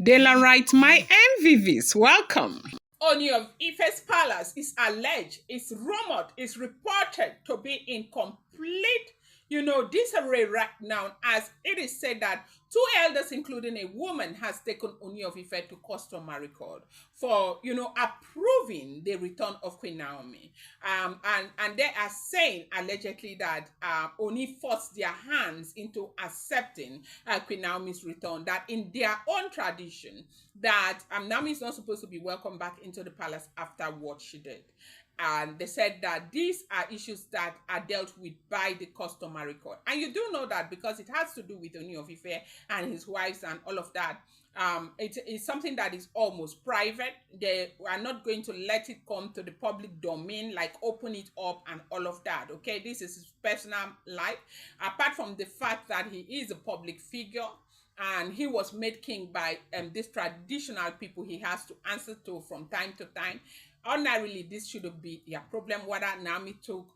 Daylight, my MVVs, welcome. Ooni of Ife's palace is alleged, is rumored, is reported to be in complete, disarray right now, as it is said that two elders, including a woman, has taken Ooni of Ife to customary court for, approving the return of Queen Naomi. And they are saying allegedly that Oni forced their hands into accepting Queen Naomi's return. That in their own tradition, that Naomi is not supposed to be welcomed back into the palace after what she did. And they said that these are issues that are dealt with by the customary court. And you do know that because it has to do with Ooni of Ife and his wives and all of that. It is something that is almost private. They are not going to let it come to the public domain, like open it up and all of that. Okay, this is his personal life. Apart from the fact that he is a public figure, and he was made king by these traditional people he has to answer to from time to time. Ordinarily, this shouldn't be their problem, whether Naomi took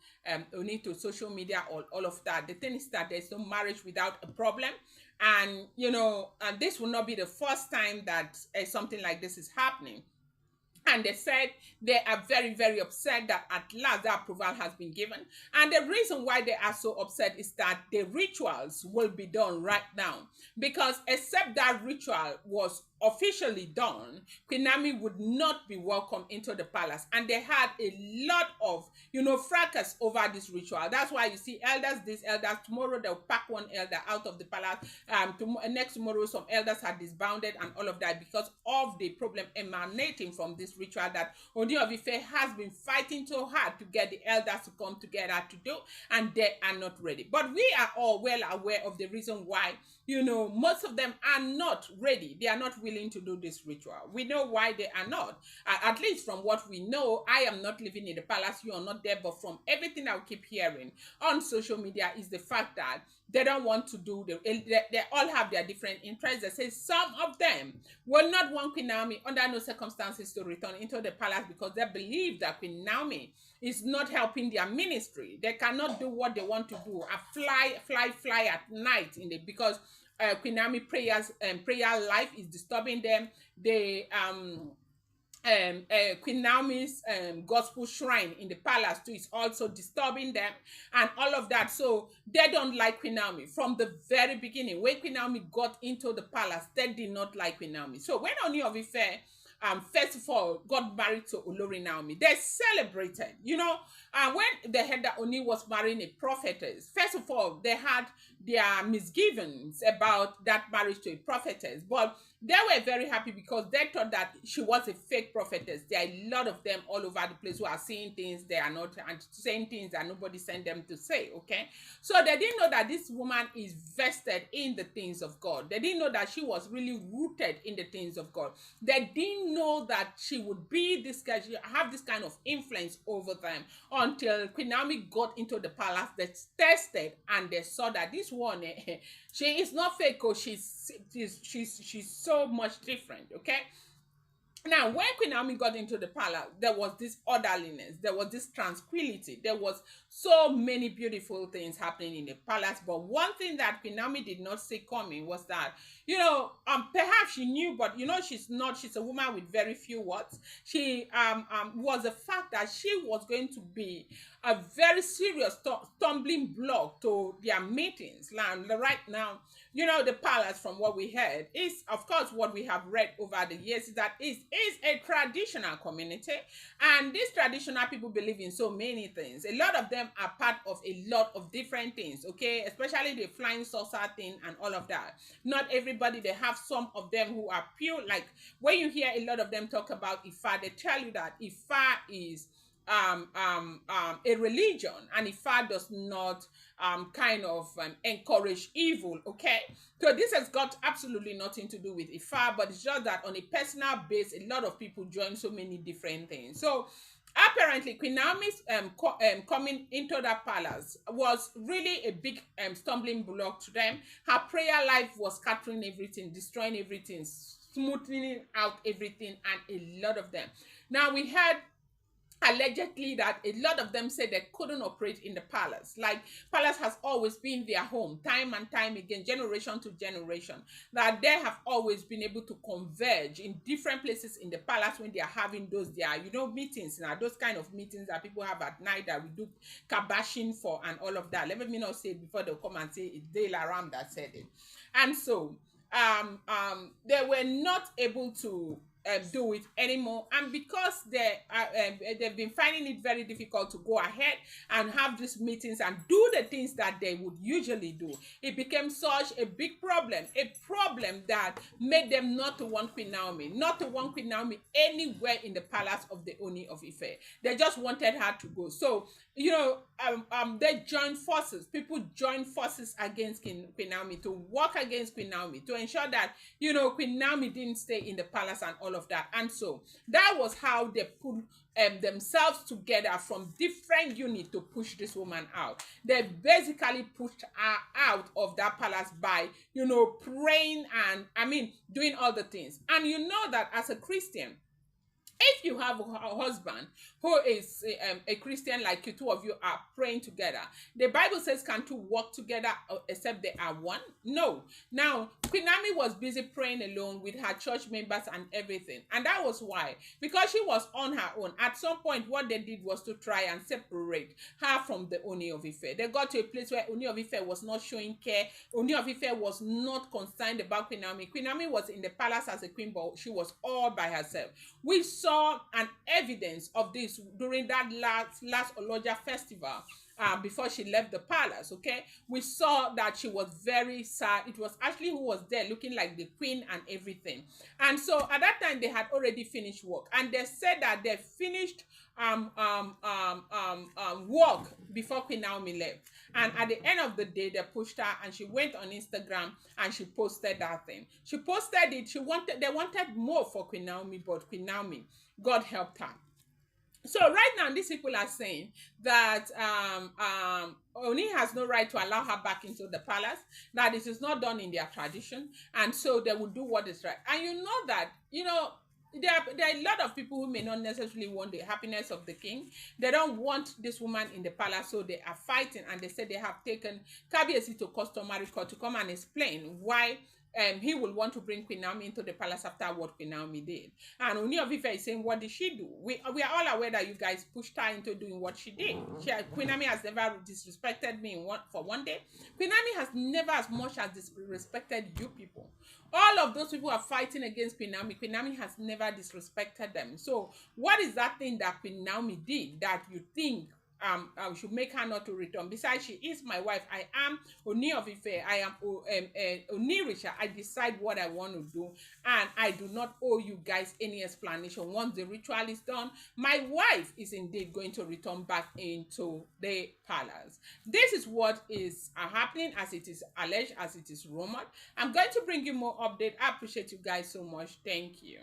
Oni to social media or all of that. The thing is that there's no marriage without a problem. And, and this will not be the first time that something like this is happening. And they said they are very, very upset that at last the approval has been given. And the reason why they are so upset is that the rituals will be done right now. Because except that ritual was officially done, Queen Naomi would not be welcome into the palace. And they had a lot of, fracas over this ritual. That's why you see elders, these elders, tomorrow they'll pack one elder out of the palace. Next tomorrow, some elders are disbanded and all of that because of the problem emanating from this ritual that Ooni of Ife has been fighting so hard to get the elders to come together to do, and they are not ready. But we are all well aware of the reason why, most of them are not ready. They are not willing to do this ritual. We know why they are not. At least from what we know, I am not living in the palace, you are not there, but from everything I keep hearing on social media is the fact that they don't want to do they all have their different interests. They say some of them will not want Queen Naomi under no circumstances to return into the palace because they believe that Queen Naomi is not helping their ministry. They cannot do what they want to do. Fly at night because Queen Naomi prayer life is disturbing them. Queen Naomi's gospel shrine in the palace too is also disturbing them and all of that. So they don't like Queen Naomi from the very beginning. When Queen Naomi got into the palace, they did not like Queen Naomi. So when Ooni of Ife first of all got married to Olori Naomi, they celebrated, when they heard that Oni was marrying a prophetess. First of all, they had their misgivings about that marriage to a prophetess, but they were very happy because they thought that she was a fake prophetess. There are a lot of them all over the place who are seeing things they are not, and saying things that nobody sent them to say. Okay, so they didn't know that this woman is vested in the things of God. They didn't know that she was really rooted in the things of God. They didn't know that she would be this guy, she have this kind of influence over them until Queen Naomi got into the palace. They tested and they saw that this one, she is not fake. Oh, she's so much different. Okay. Now, when Queen Naomi got into the palace, there was this orderliness, there was this tranquility, there was so many beautiful things happening in the palace. But one thing that Queen Naomi did not see coming was that, perhaps she knew, but she's not. She's a woman with very few words. She was the fact that she was going to be a very serious stumbling block to their meetings. Right now, the palace, from what we heard, is of course what we have read over the years is that is a traditional community, and these traditional people believe in so many things. A lot of them are part of a lot of different things, okay, especially the flying saucer thing and all of that. Not everybody, they have some of them who are pure. Like when you hear a lot of them talk about Ifa, they tell you that Ifa is a religion, and Ifa does not encourage evil. Okay, so this has got absolutely nothing to do with Ifa, but it's just that on a personal base, a lot of people join so many different things. So apparently, Queen Naomi's coming into that palace was really a big stumbling block to them. Her prayer life was scattering everything, destroying everything, smoothing out everything, and a lot of them. Now we had allegedly that a lot of them said they couldn't operate in the palace. Like palace has always been their home, time and time again, generation to generation. That they have always been able to converge in different places in the palace when they are having those their, meetings. Now those kind of meetings that people have at night that we do kabashing for and all of that. Let me not say it before they'll come and say it's Dale Aram that said it. And so they were not able to do it anymore, and because they've been finding it very difficult to go ahead and have these meetings and do the things that they would usually do, it became such a big problem, a problem that made them not to want Queen Naomi, not to want Queen Naomi anywhere in the palace of the Ooni of Ife. They just wanted her to go. So they joined forces. People joined forces against Queen Naomi, to work against Queen Naomi, to ensure that Queen Naomi didn't stay in the palace and all of that. And so that was how they put themselves together from different units to push this woman out. They basically pushed her out of that palace by praying and doing all the things. And you know that as a Christian, if you have a husband who is a Christian, like you, two of you are praying together, the Bible says, can two walk together except they are one? No. Now, Queen Naomi was busy praying alone with her church members and everything. And that was why, because she was on her own, at some point, what they did was to try and separate her from the Ooni of Ife. They got to a place where Ooni of Ife was not showing care. Ooni of Ife was not concerned about Queen Naomi. Queen Naomi was in the palace as a queen, but she was all by herself. We saw an evidence of this during that last Oloja festival, before she left the palace. Okay, we saw that she was very sad. It was Ashley who was there looking like the queen and everything. And so at that time they had already finished work, and they said that they finished work before Queen Naomi left. And at the end of the day, they pushed her, and she went on Instagram and she posted that thing. She posted it. They wanted more for Queen Naomi, but Queen Naomi, God helped her. So right now, these people are saying that Oni has no right to allow her back into the palace, that this is not done in their tradition, and so they will do what is right. And you know that, there are a lot of people who may not necessarily want the happiness of the king. They don't want this woman in the palace, so they are fighting, and they said they have taken Kabiesi to customary court to come and explain why he will want to bring Queen Naomi into the palace after what Queen Naomi did. And Ooni of Ife is saying, what did she do? We are all aware that you guys pushed her into doing what she did. Queen Naomi has never disrespected me for one day. Queen Naomi has never as much as disrespected you people. All of those people are fighting against Queen Naomi. Queen Naomi has never disrespected them. So what is that thing that Queen Naomi did that you think should make her not to return? Besides, she is my wife. I am Ooni of Ife. I am Onirisha. I decide what I want to do, and I do not owe you guys any explanation. Once the ritual is done, my wife is indeed going to return back into the palace. This is what is happening, as it is alleged, as it is rumored. I'm going to bring you more update. I appreciate you guys so much. Thank you.